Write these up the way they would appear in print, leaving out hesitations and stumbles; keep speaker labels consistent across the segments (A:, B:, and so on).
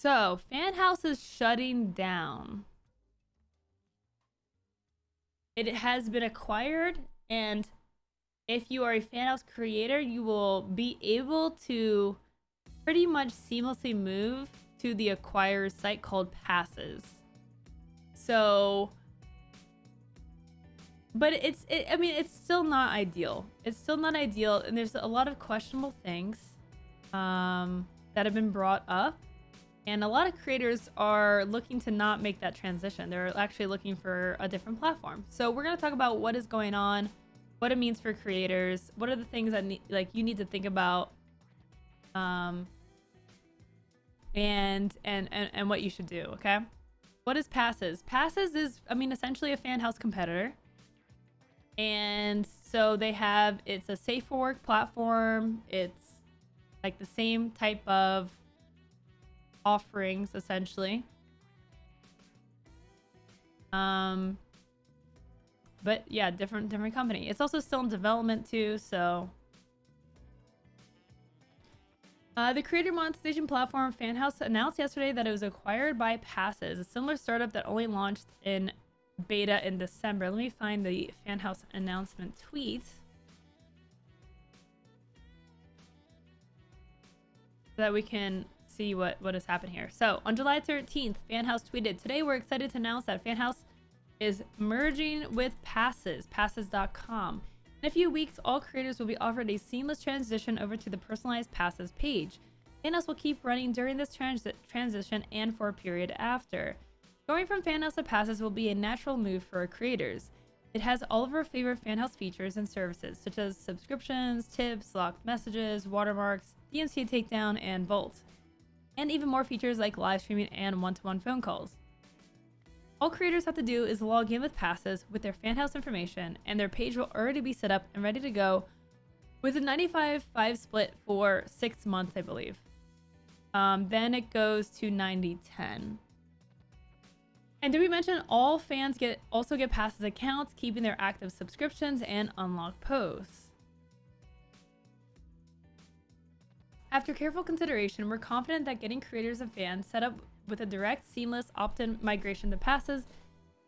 A: So, Fanhouse is shutting down. It has been acquired, and if you are a Fanhouse creator, you will be able to pretty much seamlessly move to the acquired site called Passes. So, but I mean, it's still not ideal. It's still not ideal, and there's a lot of questionable things that have been brought up. And a lot of creators are looking to not make that transition. They're actually looking for a different platform. So we're going to talk about what is going on, what it means for creators, what are the things that you need to think about, and what you should do. Okay, what is Passes? Passes is, I mean, essentially a Fanhouse competitor, and so it's a safe for work platform. It's like the same type of offerings essentially, but yeah, different company. It's also still in development too. So the creator monetization platform Fanhouse announced yesterday that it was acquired by Passes, a similar startup that only launched in beta in December. Let me find the Fanhouse announcement tweet so that we can see what has happened here. So on July 13th, Fanhouse tweeted, "Today we're excited to announce that Fanhouse is merging with passes.com. In a few weeks, all creators will be offered a seamless transition over to the personalized Passes page. Fanhouse will keep running during this transition and for a period after. Going from Fanhouse to Passes will be a natural move for our creators. It has all of our favorite Fanhouse features and services, such as subscriptions, tips, locked messages, watermarks, DMCA takedown, and Vault, and even more features like live streaming and one-to-one phone calls. All creators have to do is log in with Passes with their Fanhouse information, and their page will already be set up and ready to go with a 95-5 split for 6 months, I believe. Then it goes to 90-10. And did we mention all fans also get Passes accounts, keeping their active subscriptions and unlocked posts? After careful consideration, we're confident that getting creators and fans set up with a direct, seamless opt-in migration to Passes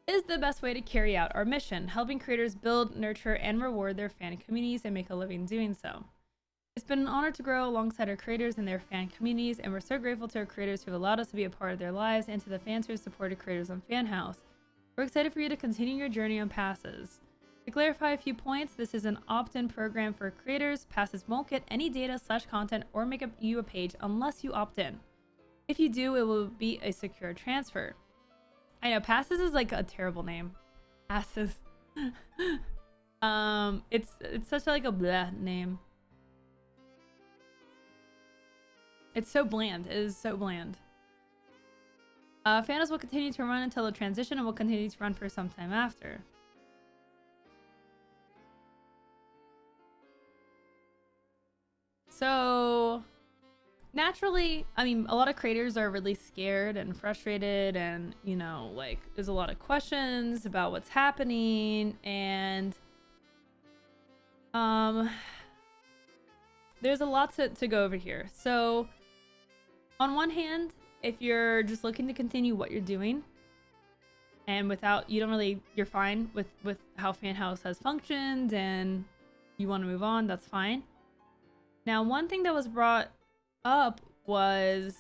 A: is the best way to carry out our mission, helping creators build, nurture, and reward their fan communities and make a living doing so. It's been an honor to grow alongside our creators and their fan communities, and we're so grateful to our creators who have allowed us to be a part of their lives and to the fans who have supported creators on Fanhouse. We're excited for you to continue your journey on Passes. To clarify a few points, this is an opt-in program for creators. Passes won't get any data/content or make you a page unless you opt in. If you do, it will be a secure transfer." I know, Passes is like a terrible name. Passes. It's such like a bleh name. It's so bland. It is so bland. Fanhouse will continue to run until the transition and will continue to run for some time after. So naturally, I mean, a lot of creators are really scared and frustrated, and you know, like, there's a lot of questions about what's happening, and there's a lot to go over here. So on one hand, if you're just looking to continue what you're doing and you're fine with how Fanhouse has functioned and you want to move on, that's fine. Now, one thing that was brought up was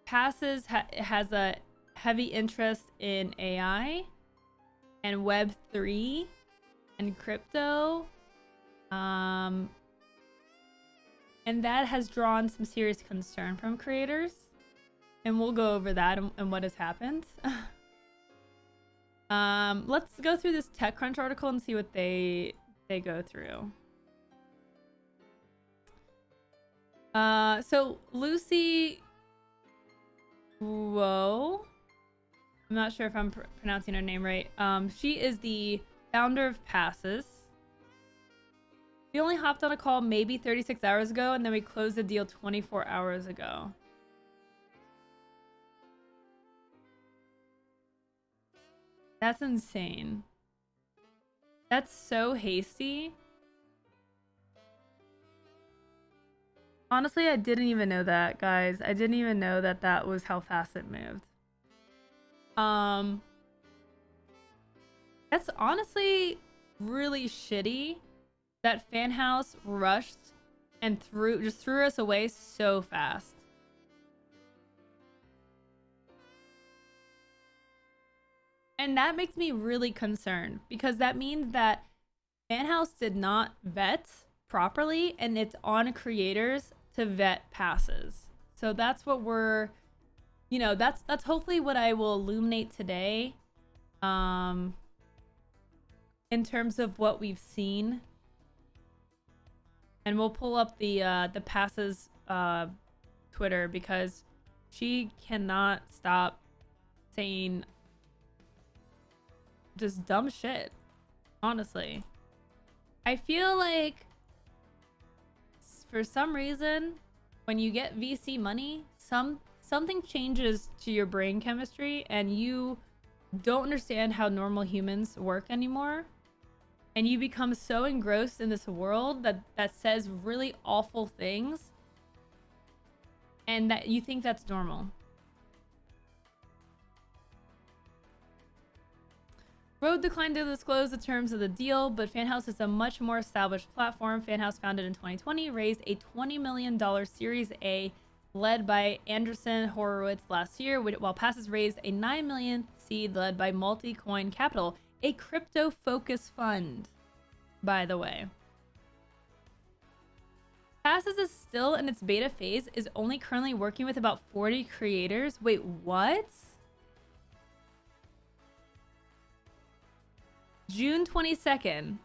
A: Passes has a heavy interest in AI and Web3 and crypto, and that has drawn some serious concern from creators, and we'll go over that and what has happened. Let's go through this TechCrunch article and see what they go through. So Lucy Whoa, I'm not sure if I'm pronouncing her name right. She is the founder of Passes. We only hopped on a call maybe 36 hours ago, and then we closed the deal 24 hours ago. That's insane. That's so hasty. Honestly, I didn't even know that, guys. I didn't even know that that was how fast it moved. Um, that's honestly really shitty that Fanhouse rushed and threw us away so fast. And that makes me really concerned because that means that Fanhouse did not vet properly and it's on creators to vet passes. So that's what we're, that's hopefully what I will illuminate today. In terms of what we've seen. And we'll pull up the passes Twitter because she cannot stop saying just dumb shit. Honestly. I feel like for some reason when you get VC money, something changes to your brain chemistry and you don't understand how normal humans work anymore. And you become so engrossed in this world that says really awful things and that you think that's normal. Rode declined to disclose the terms of the deal, but Fanhouse is a much more established platform. Fanhouse, founded in 2020, raised a $20 million Series A led by Andreessen Horowitz last year, while Passes raised a $9 million seed led by Multicoin Capital, a crypto-focused fund, by the way. Passes is still in its beta phase, is only currently working with about 40 creators. Wait, what? June 22nd.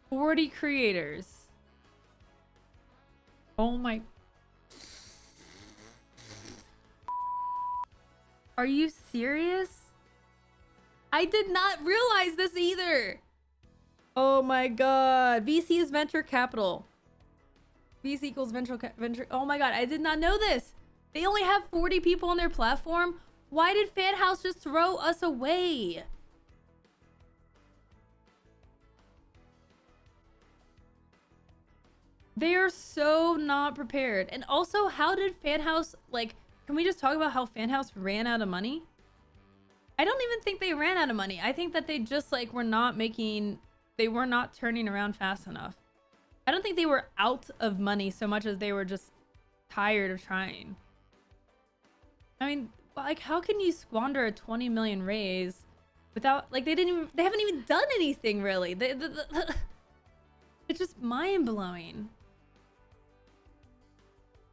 A: 40 creators. Oh my... Are you serious? I did not realize this either. Oh my god. VC is venture capital. VC equals venture. Oh my god. I did not know this. They only have 40 people on their platform. Why did Fanhouse just throw us away? They are so not prepared. And also, how did Fanhouse, like, can we just talk about how Fanhouse ran out of money? I don't even think they ran out of money. I think that they just, like, were not turning around fast enough. I don't think they were out of money so much as they were just tired of trying. I mean, like, how can you squander a 20 million raise without, like, they haven't even done anything really. It's just mind-blowing.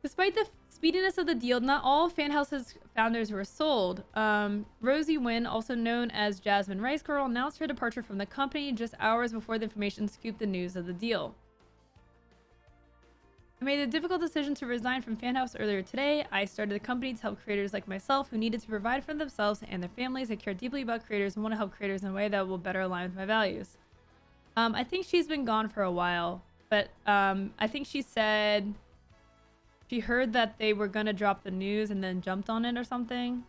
A: Despite the speediness of the deal, not all Fanhouse's founders were sold. Rosie Nguyen, also known as Jasmine Rice Girl, announced her departure from the company just hours before the information scooped the news of the deal. I made a difficult decision to resign from Fanhouse earlier today. I started the company to help creators like myself who needed to provide for themselves and their families. I care deeply about creators and want to help creators in a way that will better align with my values. I think she's been gone for a while, but I think she said she heard that they were gonna drop the news and then jumped on it or something.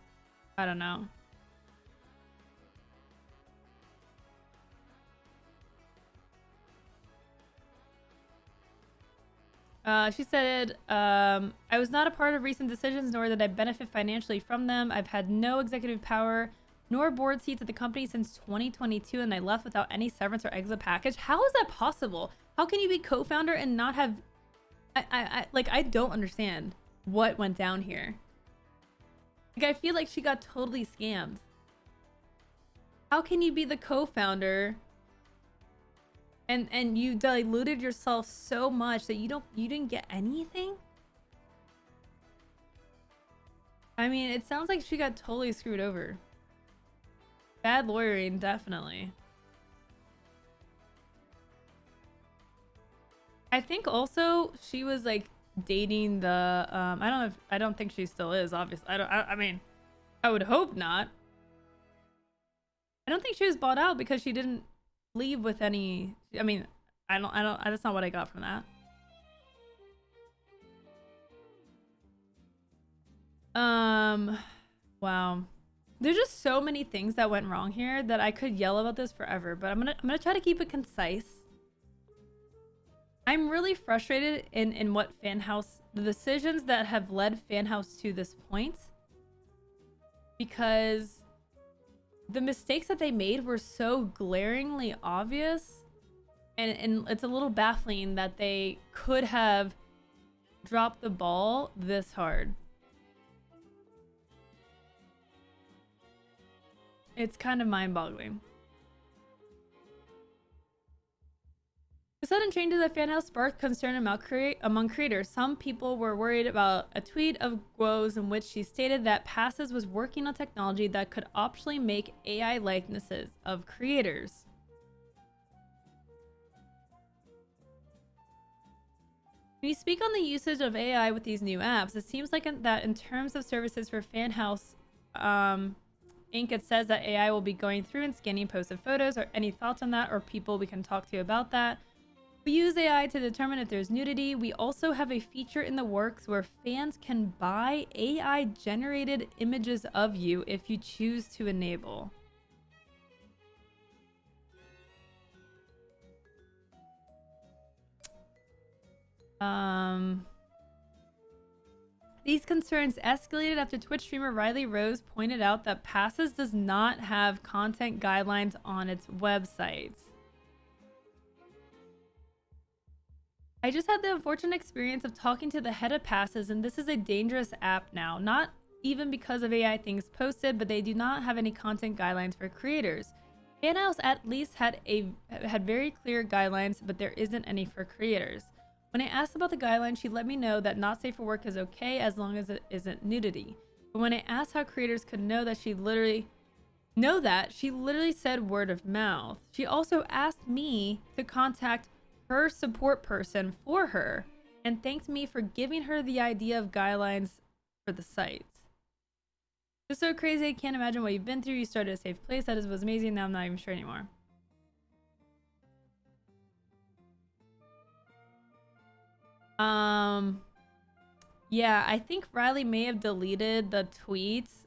A: I don't know. She said, I was not a part of recent decisions, nor did I benefit financially from them. I've had no executive power nor board seats at the company since 2022, and I left without any severance or exit package. How is that possible? How can you be co-founder and not have... I don't understand what went down here. Like, I feel like she got totally scammed. How can you be the co-founder and you diluted yourself so much that you didn't get anything? I mean, it sounds like she got totally screwed over. Bad lawyering, definitely. I think also she was like dating the I don't think she still is, obviously. I mean, I would hope not. I don't think she was bought out because she didn't leave with any... I mean, I don't that's not what I got from that. Wow. There's just so many things that went wrong here that I could yell about this forever, but I'm gonna try to keep it concise. I'm really frustrated in what Fanhouse, the decisions that have led Fanhouse to this point, because the mistakes that they made were so glaringly obvious, and it's a little baffling that they could have dropped the ball this hard. It's kind of mind-boggling. The sudden changes at Fanhouse sparked concern among creators. Some people were worried about a tweet of Guo's in which she stated that Passes was working on technology that could optionally make AI likenesses of creators. When you speak on the usage of AI with these new apps, it seems like that in terms of services for Fanhouse Inc., it says that AI will be going through and scanning posted photos. Or any thoughts on that, or people we can talk to about that? We use AI to determine if there's nudity. We also have a feature in the works where fans can buy AI generated images of you if you choose to enable. These concerns escalated after Twitch streamer Riley Rose pointed out that Passes does not have content guidelines on its website. I just had the unfortunate experience of talking to the head of Passes, and this is a dangerous app now. Not even because of AI things posted, but they do not have any content guidelines for creators. Fanhouse at least had very clear guidelines, but there isn't any for creators. When I asked about the guidelines, she let me know that not safe for work is okay as long as it isn't nudity. But when I asked how creators could know that, she literally said word of mouth. She also asked me to contact her support person for her and thanked me for giving her the idea of guidelines for the site. It's so crazy. I can't imagine what you've been through. You started a safe place. That was amazing. Now I'm not even sure anymore. Yeah, I think Riley may have deleted the tweets.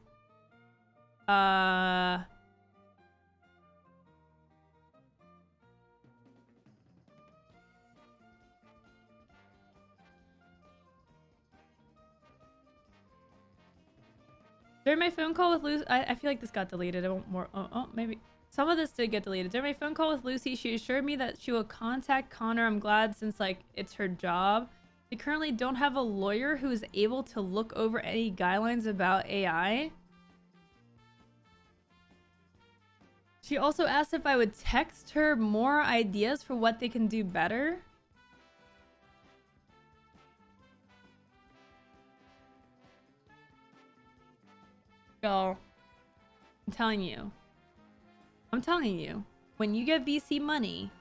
A: During my phone call with Lucy, I feel like this got deleted. I won't more. Maybe some of this did get deleted. During my phone call with Lucy, she assured me that she will contact Connor. I'm glad, since like it's her job. They currently don't have a lawyer who is able to look over any guidelines about AI. She also asked if I would text her more ideas for what they can do better. Y'all, I'm telling you, when you get VC money,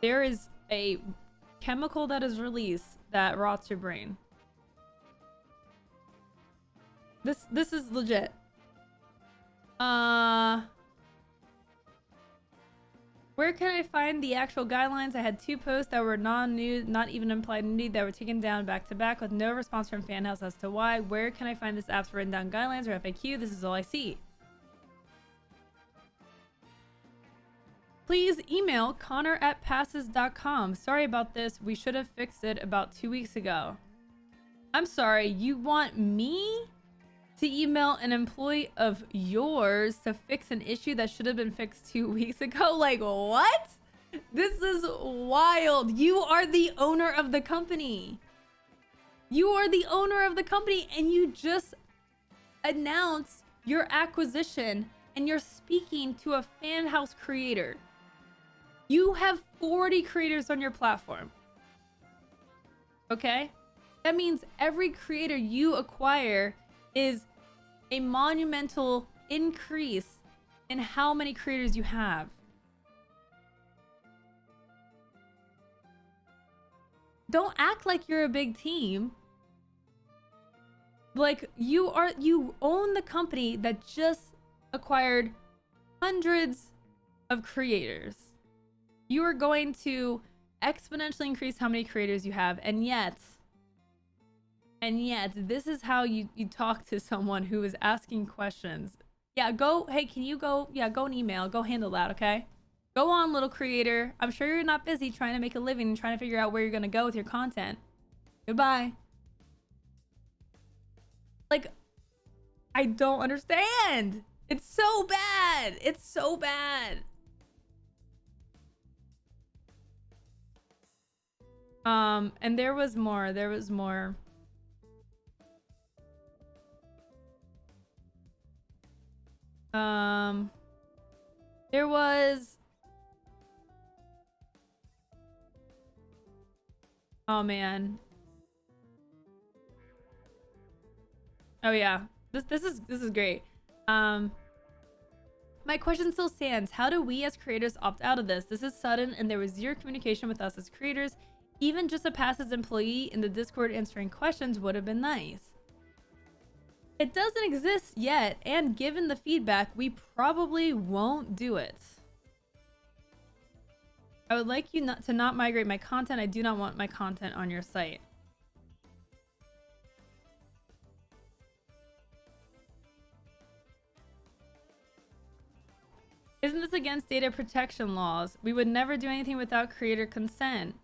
A: there is a chemical that is released that rots your brain. This is legit. Where can I find the actual guidelines? I had 2 posts that were non-nude, not even implied nudity, that were taken down back to back with no response from Fanhouse as to why. Where can I find this app's written down guidelines or FAQ? This is all I see. Please email connor@passes.com. Sorry about this. We should have fixed it about 2 weeks ago. I'm sorry, you want me to email an employee of yours to fix an issue that should have been fixed 2 weeks ago? Like, what? This is wild. You are the owner of the company. You are the owner of the company, and you just announced your acquisition, and you're speaking to a Fanhouse creator. You have 40 creators on your platform. Okay? That means every creator you acquire is a monumental increase in how many creators you have. Don't act like you're a big team. Like, you own the company that just acquired hundreds of creators. You are going to exponentially increase how many creators you have, and yet this is how you talk to someone who is asking questions. Yeah, hey, can you go, yeah, go and email, go handle that, okay? Go on, little creator. I'm sure you're not busy trying to make a living and trying to figure out where you're gonna go with your content. Goodbye. Like, I don't understand. It's so bad. It's so bad. And there was more. There was more. There was. Oh man. Oh yeah. This is great. My question still stands. How do we as creators opt out of this? This is sudden and there was zero communication with us as creators. Even just a passive employee in the Discord answering questions would have been nice. It doesn't exist yet, and given the feedback, we probably won't do it. I would like you to not migrate my content. I do not want my content on your site. Isn't this against data protection laws? We would never do anything without creator consent.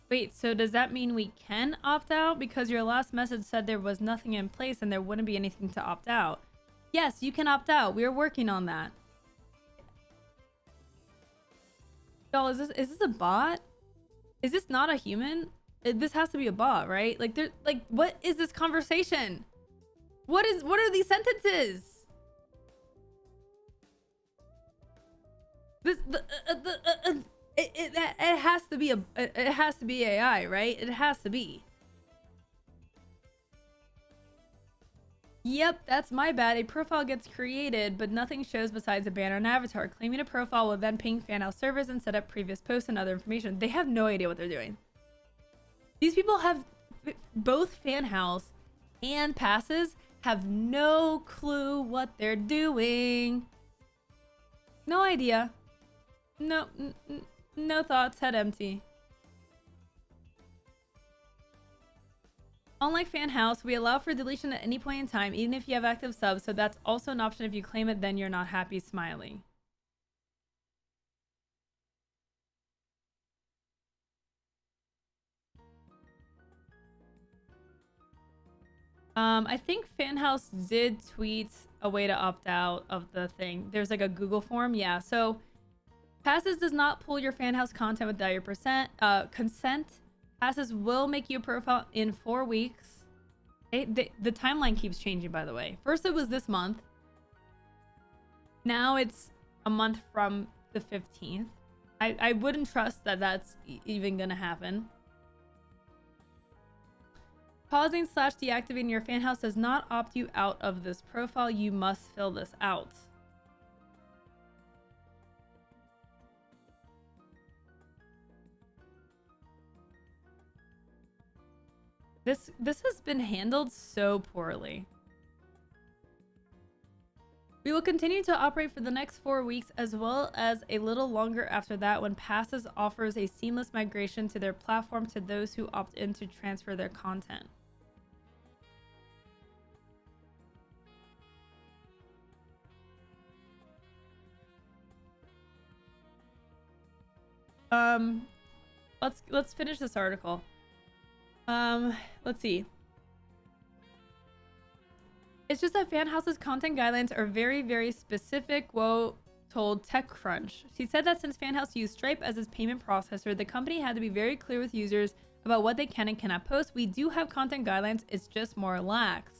A: Wait, so does that mean we can opt out? Because your last message said there was nothing in place and there wouldn't be anything to opt out. Yes, you can opt out. We are working on that. Y'all, is this a bot? Is this not a human? This has to be a bot, right? Like, what is this conversation? What are these sentences? It has to be it has to be AI, right? It has to be. Yep, that's my bad. A profile gets created, but nothing shows besides a banner and avatar. Claiming a profile will then ping Fanhouse servers and set up previous posts and other information. They have no idea what they're doing. These people have both Fanhouse and passes have no clue what they're doing. No idea. No thoughts, head empty. Unlike Fanhouse, we allow for deletion at any point in time, even if you have active subs, so that's also an option if you claim it, then you're not happy, smiley. I think Fanhouse did tweet a way to opt out of the thing. There's like a Google form, yeah. So Passes does not pull your Fanhouse content without your consent. Passes will make you a profile in 4 weeks. The timeline keeps changing, by the way. First it was this month. Now it's a month from the 15th. I wouldn't trust that that's even gonna happen. Pausing / deactivating your Fanhouse does not opt you out of this profile. You must fill this out. This has been handled so poorly. We will continue to operate for the next 4 weeks as well as a little longer after that when Passes offers a seamless migration to their platform to those who opt in to transfer their content. Let's finish this article. Let's see. It's just that Fanhouse's content guidelines are very, very specific, told TechCrunch. She said that since Fanhouse used Stripe as its payment processor, the company had to be very clear with users about what they can and cannot post. We do have content guidelines, it's just more lax.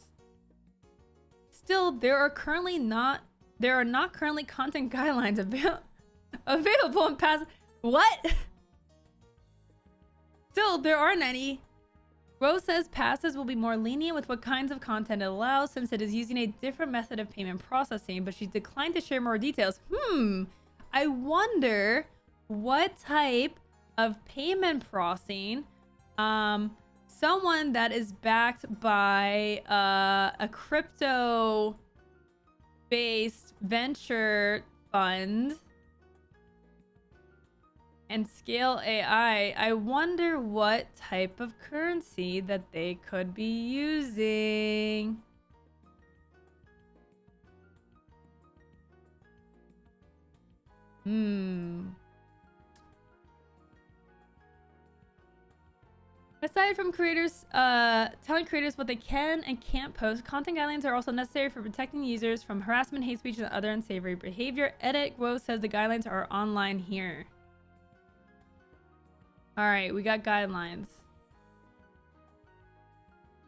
A: Still, there are not currently content guidelines available in past. What? Still, there aren't any. Rose says Passes will be more lenient with what kinds of content it allows since it is using a different method of payment processing, but she declined to share more details. I wonder what type of payment processing someone that is backed by a crypto based venture fund and Scale AI, I wonder what type of currency that they could be using. Hmm. Aside from creators, telling creators what they can and can't post, content guidelines are also necessary for protecting users from harassment, hate speech, and other unsavory behavior. Edit Guo says the guidelines are online here. All right, we got guidelines.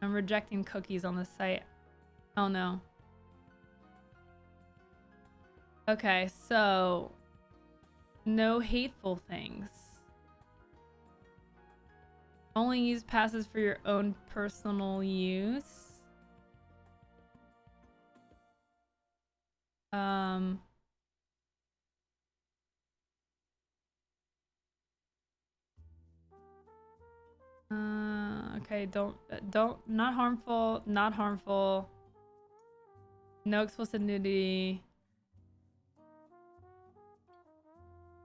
A: I'm rejecting cookies on the site. Oh no. Okay, so no hateful things. Only use passes for your own personal use. Okay, don't, not harmful, not harmful. No explicit nudity.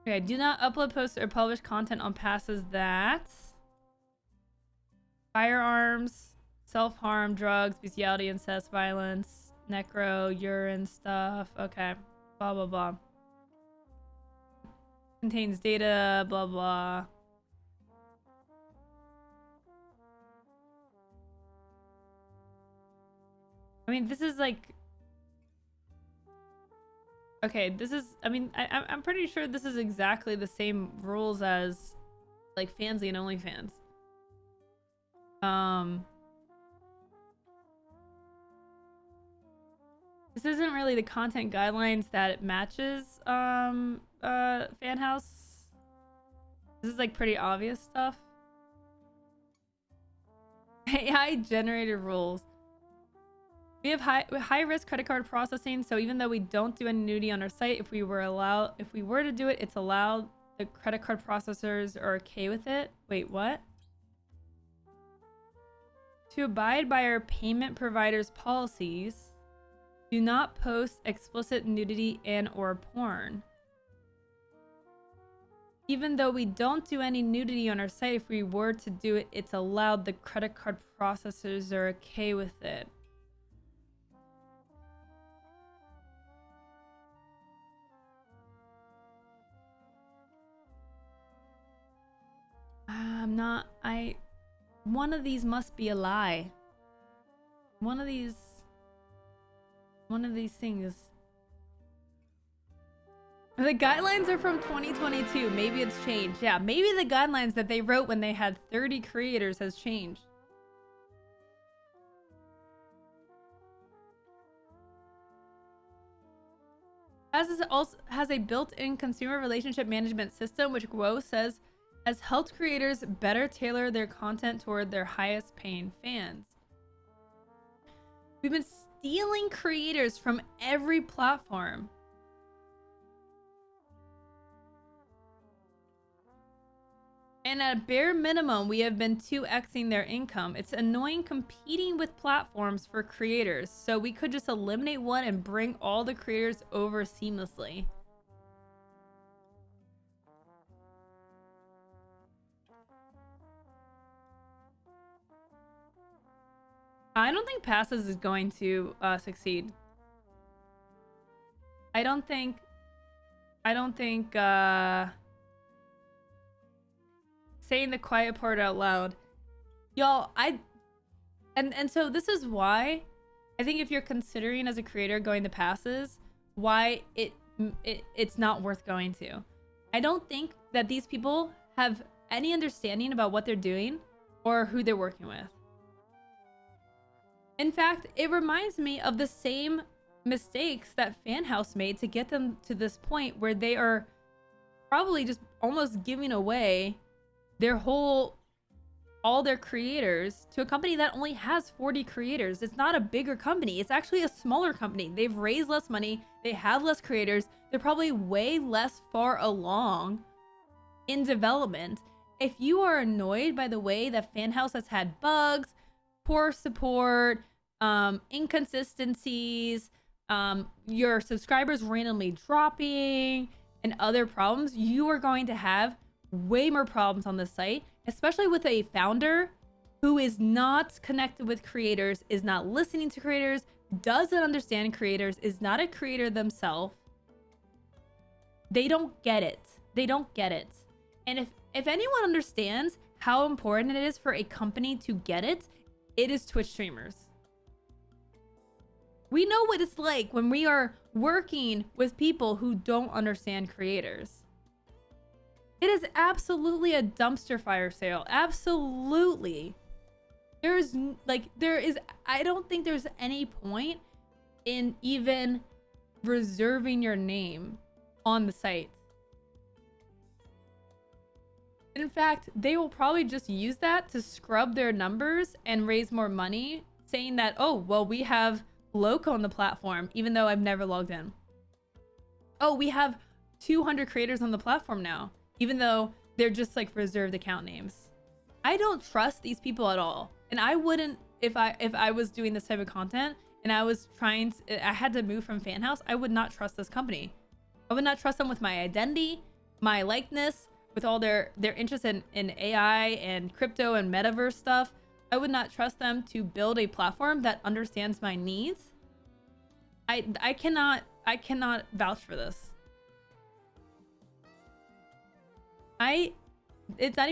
A: Okay, do not upload, post, or publish content on passes that firearms, self-harm, drugs, bestiality, incest, violence, necro, urine stuff. Okay, blah, blah, blah. Contains data, blah, blah. I mean, this is like... Okay, this is... I mean, I'm pretty sure this is exactly the same rules as, like, Fansly and OnlyFans. This isn't really the content guidelines that it matches, Fanhouse. This is, like, pretty obvious stuff. AI generated rules. We have high risk credit card processing, so even though we don't do any nudity on our site, if we were to do it, it's allowed. The credit card processors are okay with it. Wait, what? To abide by our payment providers' policies, do not post explicit nudity and or porn. Even though we don't do any nudity on our site, if we were to do it, it's allowed. The credit card processors are okay with it. One of these must be a lie. One of these things. The guidelines are from 2022. Maybe it's changed. Yeah, maybe the guidelines that they wrote when they had 30 creators has changed. Passes also has a built-in consumer relationship management system, which Guo says has helped creators better tailor their content toward their highest paying fans. We've been stealing creators from every platform. And at bare minimum, we have been 2xing their income. It's annoying competing with platforms for creators, so we could just eliminate one and bring all the creators over seamlessly. I don't think Passes is going to succeed. I don't think saying the quiet part out loud. Y'all, and so this is why I think if you're considering as a creator going to Passes, why it's not worth going to. I don't think that these people have any understanding about what they're doing or who they're working with. In fact, it reminds me of the same mistakes that Fanhouse made to get them to this point where they are probably just almost giving away all their creators to a company that only has 40 creators. It's not a bigger company. It's actually a smaller company. They've raised less money. They have less creators. They're probably way less far along in development. If you are annoyed by the way that Fanhouse has had bugs, poor support, inconsistencies, your subscribers randomly dropping, and other problems, you are going to have way more problems on the site, especially with a founder who is not connected with creators, is not listening to creators, doesn't understand creators, is not a creator themselves. They don't get it. They don't get it. And if anyone understands how important it is for a company to get it, it is Twitch streamers. We know what it's like when we are working with people who don't understand creators. It is absolutely a dumpster fire sale. Absolutely. I don't think there's any point in even reserving your name on the site. In fact, they will probably just use that to scrub their numbers and raise more money, saying that, oh, well, we have Loco on the platform, even though I've never logged in. Oh, we have 200 creators on the platform now, even though they're just like reserved account names. I don't trust these people at all. And I wouldn't, if I was doing this type of content and I was I had to move from Fanhouse, I would not trust this company. I would not trust them with my identity, my likeness, with all their interest in AI and crypto and metaverse stuff. I would not trust them to build a platform that understands my needs. I cannot vouch for this. It's not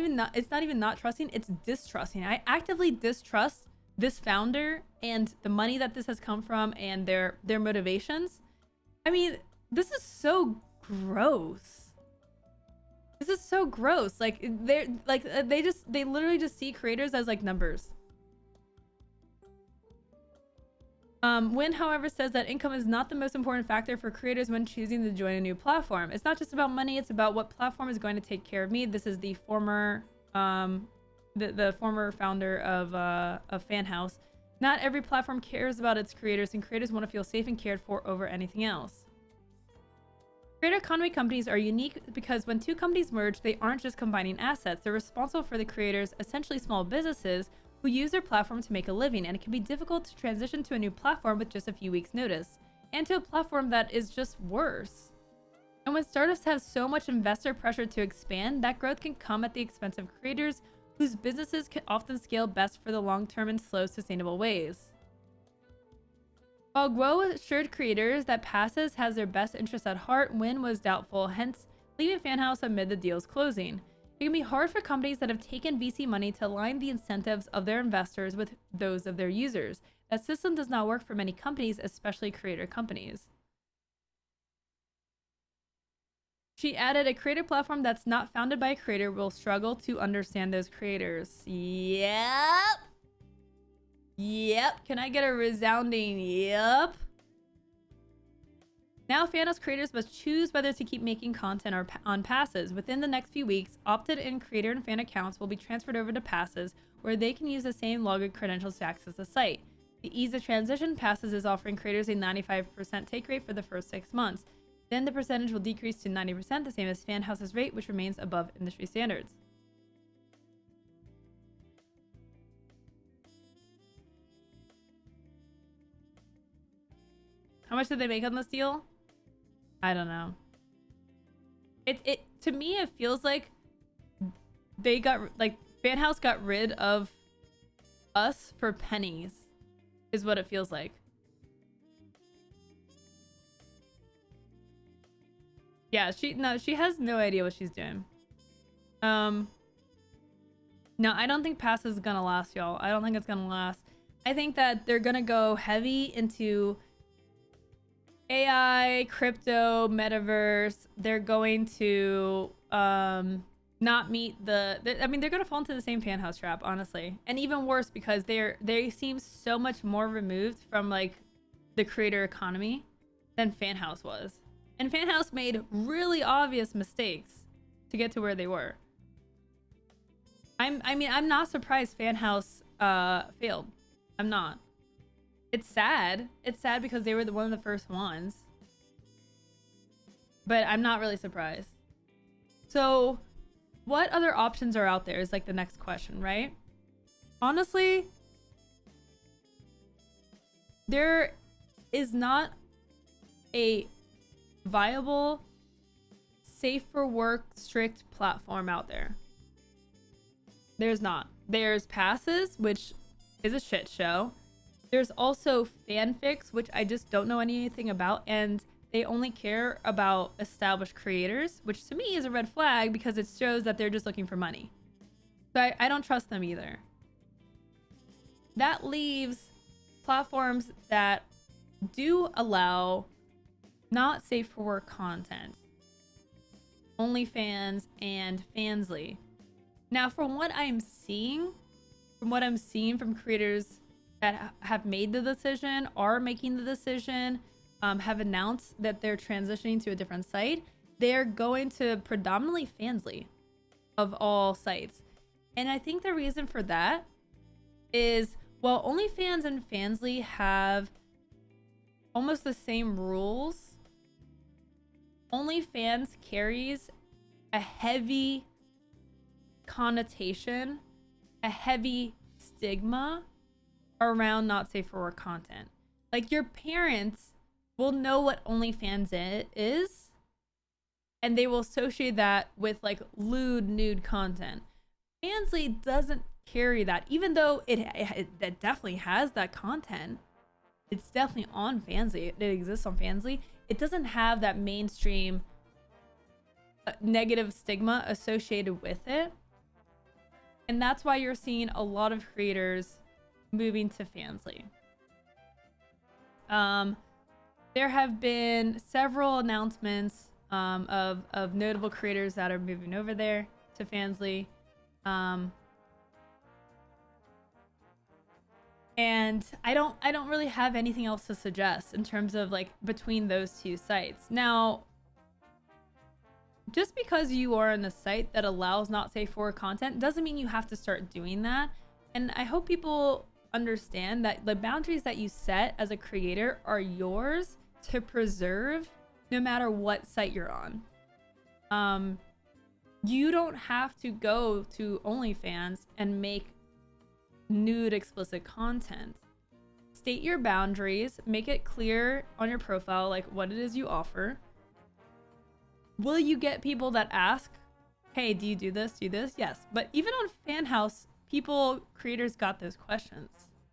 A: even not trusting, it's distrusting. I actively distrust this founder and the money that this has come from and their motivations. I mean, this is so gross. This is so gross. Like they literally just see creators as like numbers. Wynn, however, says that income is not the most important factor for creators when choosing to join a new platform. It's not just about money, it's about what platform is going to take care of me. This is the former the former founder of Fanhouse. Not every platform cares about its creators, and creators want to feel safe and cared for over anything else. Creator economy companies are unique because when two companies merge, they aren't just combining assets. They're responsible for the creators, essentially small businesses, who use their platform to make a living, and it can be difficult to transition to a new platform with just a few weeks' notice, and to a platform that is just worse. And when startups have so much investor pressure to expand, that growth can come at the expense of creators whose businesses can often scale best for the long-term and slow, sustainable ways. While Guo assured creators that Passes has their best interests at heart, Wynn was doubtful, hence leaving Fanhouse amid the deal's closing. It can be hard for companies that have taken VC money to align the incentives of their investors with those of their users. That system does not work for many companies, especially creator companies. She added, a creator platform that's not founded by a creator will struggle to understand those creators. Yep. Yep. Can I get a resounding yep? Now, Fanhouse creators must choose whether to keep making content or on Passes. Within the next few weeks, opted-in creator and fan accounts will be transferred over to Passes, where they can use the same login credentials to access the site. To ease the transition, Passes is offering creators a 95% take rate for the first 6 months. Then the percentage will decrease to 90%, the same as Fanhouse's rate, which remains above industry standards. How much did they make on this deal? I don't know. It to me, it feels like they got, like, Fanhouse got rid of us for pennies, is what it feels like. Yeah, she has no idea what she's doing. No, I don't think Pass is gonna last, y'all. I don't think it's gonna last. I think that they're gonna go heavy into AI, crypto, metaverse. They're going to not meet I mean, they're gonna fall into the same Fanhouse trap, honestly, and even worse because they seem so much more removed from like the creator economy than Fanhouse was. And Fanhouse made really obvious mistakes to get to where they were. I mean, I'm not surprised Fanhouse failed. I'm not. It's sad. It's sad because they were one of the first ones. But I'm not really surprised. So, what other options are out there is like the next question, right? Honestly, there is not a viable, safe for work, strict platform out there. There's not. There's Passes, which is a shit show. There's also Fanfics, which I just don't know anything about, and they only care about established creators, which to me is a red flag because it shows that they're just looking for money. So I don't trust them either. That leaves platforms that do allow not safe for work content. OnlyFans and Fansly. Now, from what I'm seeing from creators that have made the decision, are making the decision, have announced that they're transitioning to a different site, they're going to predominantly Fansly of all sites. And I think the reason for that is, while OnlyFans and Fansly have almost the same rules, OnlyFans carries a heavy connotation, a heavy stigma around not safe for work content. Like, your parents will know what OnlyFans is, and they will associate that with like lewd, nude content. Fansly doesn't carry that, even though it definitely has that content. It's definitely on Fansly. It exists on Fansly. It doesn't have that mainstream negative stigma associated with it. And that's why you're seeing a lot of creators moving to Fansly. There have been several announcements of notable creators that are moving over there to Fansly. And I don't really have anything else to suggest in terms of like between those two sites. Now, just because you are on a site that allows not safe for work content doesn't mean you have to start doing that. And I hope people understand that the boundaries that you set as a creator are yours to preserve no matter what site you're on. You don't have to go to OnlyFans and make nude explicit content. State your boundaries, make it clear on your profile like what it is you offer. Will you get people that ask, hey, do you do this? Yes. But even on Fanhouse, creators got those questions.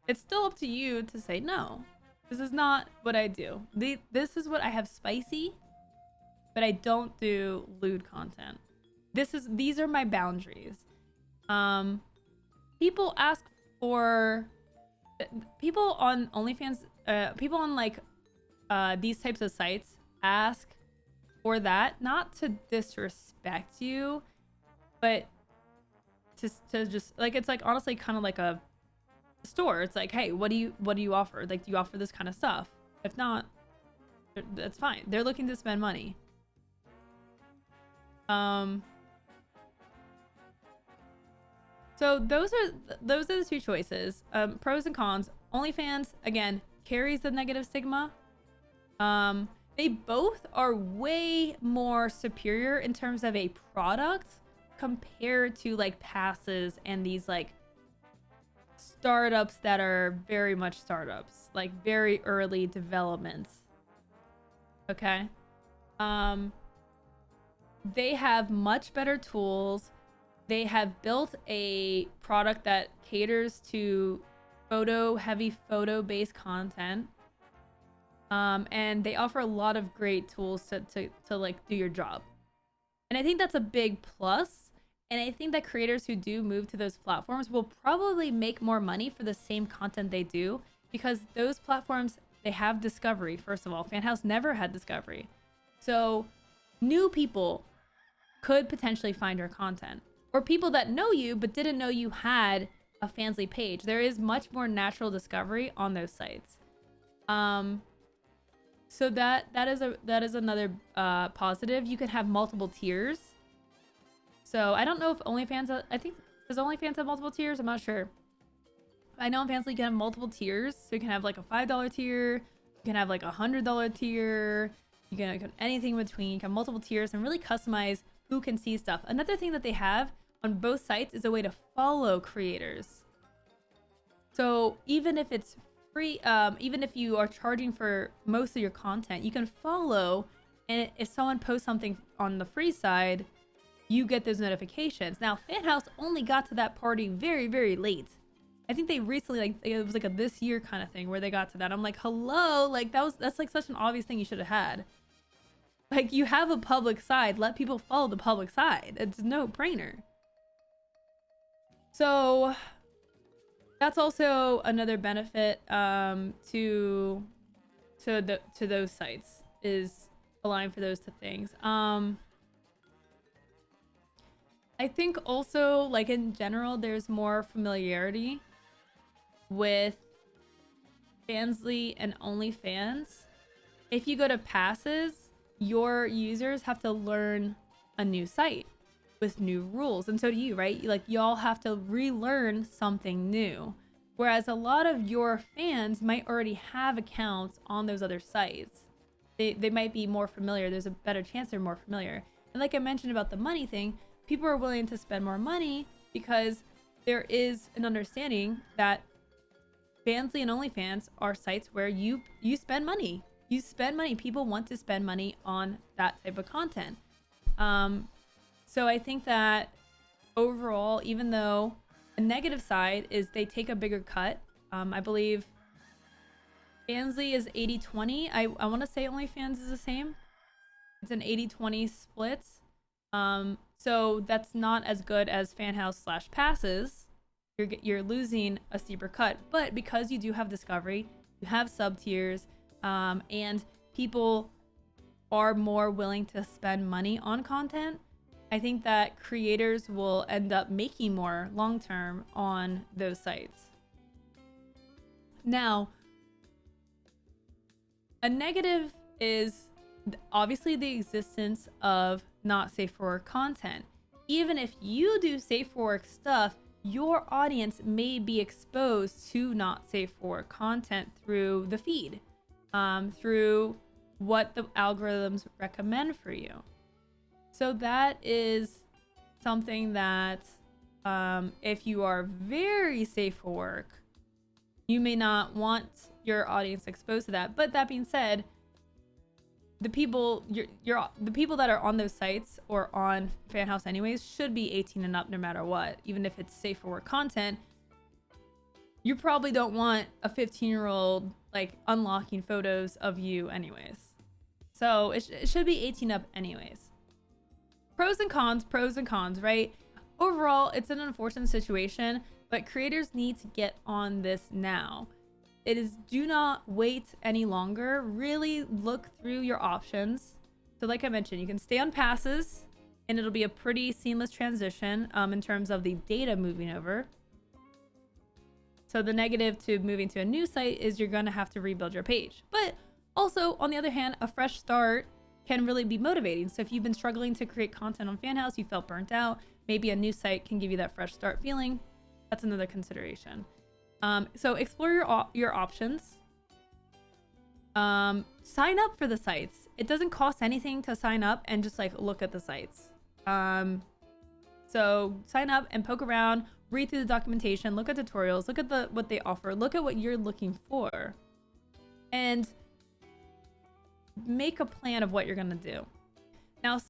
A: It's still up to you to say, no, this is not what I do. This is what I have spicy, but I don't do lewd content. These are my boundaries. People ask for, people on OnlyFans, people on like these types of sites ask for that, not to disrespect you, but to just like, it's like honestly kind of like a store. It's like, hey, what do you offer? Like, do you offer this kind of stuff? If not, that's fine. They're looking to spend money. So those are the two choices. Pros and cons. OnlyFans, again, carries the negative stigma. They both are way more superior in terms of a product compared to like passes and these like startups that are very much startups, like very early developments. Okay. They have much better tools. They have built a product that caters to heavy photo-based content. And they offer a lot of great tools to like do your job. And I think that's a big plus. And I think that creators who do move to those platforms will probably make more money for the same content they do, because those platforms, they have discovery. First of all, Fanhouse never had discovery. So new people could potentially find your content, or people that know you but didn't know you had a Fansly page. There is much more natural discovery on those sites. So that is another positive. You can have multiple tiers. So I don't know if OnlyFans, I think, does OnlyFans have multiple tiers? I'm not sure. I know on Fansly you can have multiple tiers. So you can have like a $5 tier, you can have like a $100 tier, you can have anything in between. You can have multiple tiers and really customize who can see stuff. Another thing that they have on both sites is a way to follow creators. So even if it's free, even if you are charging for most of your content, you can follow, and if someone posts something on the free side, you get those notifications. Now, Fanhouse only got to that party very, very late. I think they recently, like, it was like a this year kind of thing where they got to that. I'm like, hello, like that's like such an obvious thing you should have had. Like, you have a public side, let people follow the public side. It's no brainer. So that's also another benefit to those sites, is allowing for those two things. I think also, like, in general, there's more familiarity with Fansly and OnlyFans. If you go to passes, your users have to learn a new site with new rules, and so do you, right? Like, y'all have to relearn something new. Whereas a lot of your fans might already have accounts on those other sites. They might be more familiar. There's a better chance they're more familiar. And like I mentioned about the money thing, people are willing to spend more money because there is an understanding that Fansly and OnlyFans are sites where you spend money. You spend money. People want to spend money on that type of content. So I think that overall, even though a negative side is they take a bigger cut, I believe Fansly is 80-20. I want to say OnlyFans is the same. It's an 80-20 split. So that's not as good as Fanhouse/passes. You're losing a steeper cut, but because you do have discovery, you have sub tiers, and people are more willing to spend money on content, I think that creators will end up making more long term on those sites. Now, a negative is obviously the existence of not safe for work content. Even if you do safe for work stuff, your audience may be exposed to not safe for work content through the feed, through what the algorithms recommend for you. So that is something that if you are very safe for work, you may not want your audience exposed to that. But that being said, the people the people that are on those sites or on Fanhouse anyways should be 18 and up no matter what. Even if it's safe for work content, you probably don't want a 15-year-old like unlocking photos of you anyways. So it should be 18 up anyways. Pros and cons, right? Overall, it's an unfortunate situation, but creators need to get on this now. It is, do not wait any longer. Really look through your options. So like I mentioned, you can stay on passes and it'll be a pretty seamless transition in terms of the data moving over. So the negative to moving to a new site is you're going to have to rebuild your page. But also, on the other hand, a fresh start can really be motivating. So if you've been struggling to create content on Fanhouse, you felt burnt out, maybe a new site can give you that fresh start feeling. That's another consideration. So explore your options. Sign up for the sites. It doesn't cost anything to sign up and just like look at the sites. So sign up and poke around, read through the documentation, look at tutorials, look at what they offer, look at what you're looking for, and make a plan of what you're gonna do. Now,